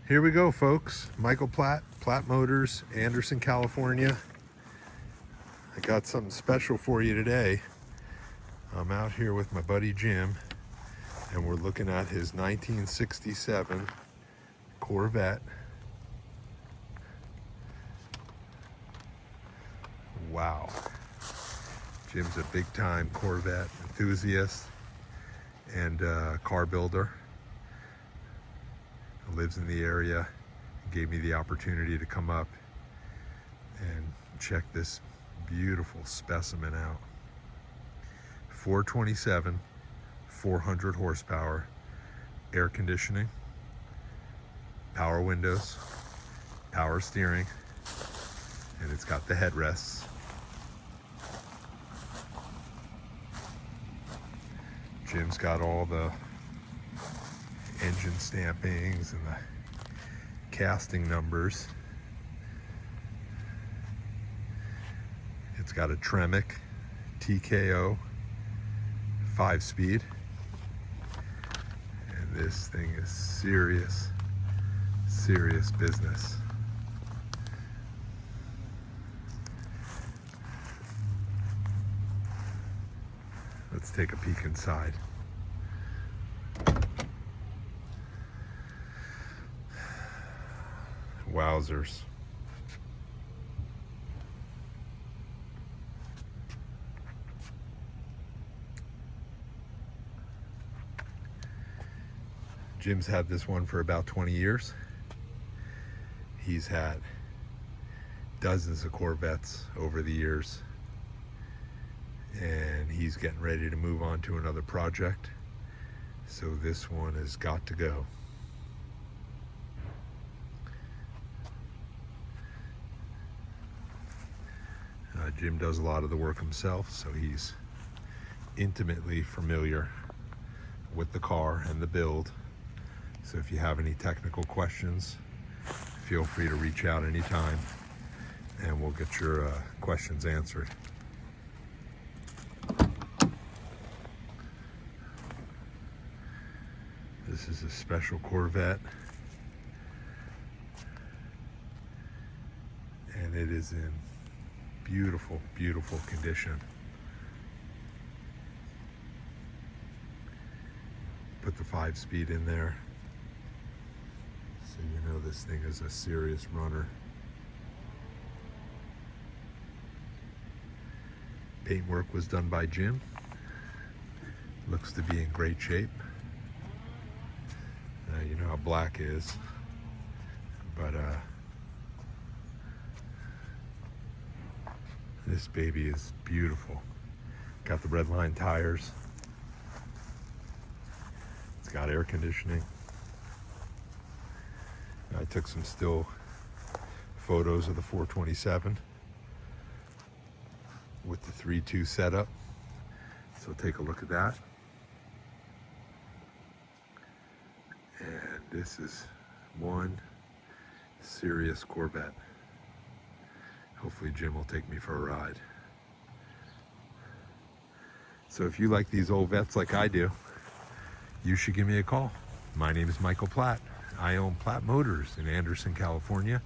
Here we go, folks. Michael Platt, Platt Motors, Anderson, California. I got something special for you today. I'm out here with my buddy Jim, and we're looking at his 1967 Corvette. Wow. Jim's a big-time Corvette enthusiast and car builder. Lives in the area. Gave me the opportunity to come up and check this beautiful specimen out. 427, 400 horsepower, air conditioning, power windows, power steering, and it's got the headrests. Jim's got all the engine stampings and the casting numbers. It's got a Tremec TKO 5-speed, and this thing is serious business. Let's take a peek inside. Wowzers. Jim's had this one for about 20 years. He's had dozens of Corvettes over the years, and he's getting ready to move on to another project. So this one has got to go. Jim does a lot of the work himself, so he's intimately familiar with the car and the build. So if you have any technical questions, feel free to reach out anytime and we'll get your questions answered. This is a special Corvette, and it is in beautiful condition. Put the 5-speed in there, so you know this thing is a serious runner. Paintwork was done by Jim. Looks to be in great shape. You know how black is, but this baby is beautiful. Got the red line tires. It's got air conditioning. I took some still photos of the 427 with the 3.2 setup. So take a look at that. And this is one serious Corvette. Hopefully Jim will take me for a ride. So if you like these old vets like I do, you should give me a call. My name is Michael Platt. I own Platt Motors in Anderson, California.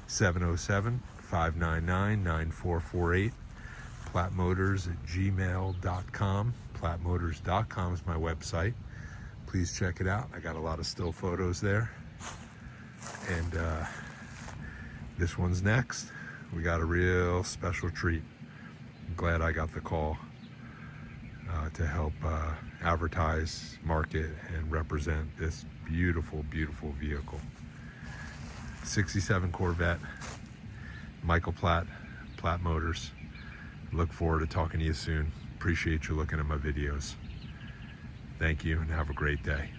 707-599-9448. plattmotors@gmail.com. plattmotors.com is my website. Please check it out. I got a lot of still photos there. And this one's next. We got a real special treat. I'm glad I got the call to help advertise, market, and represent this beautiful vehicle. 67 Corvette, Michael Platt, Platt Motors. Look forward to talking to you soon. Appreciate you looking at my videos. Thank you and have a great day.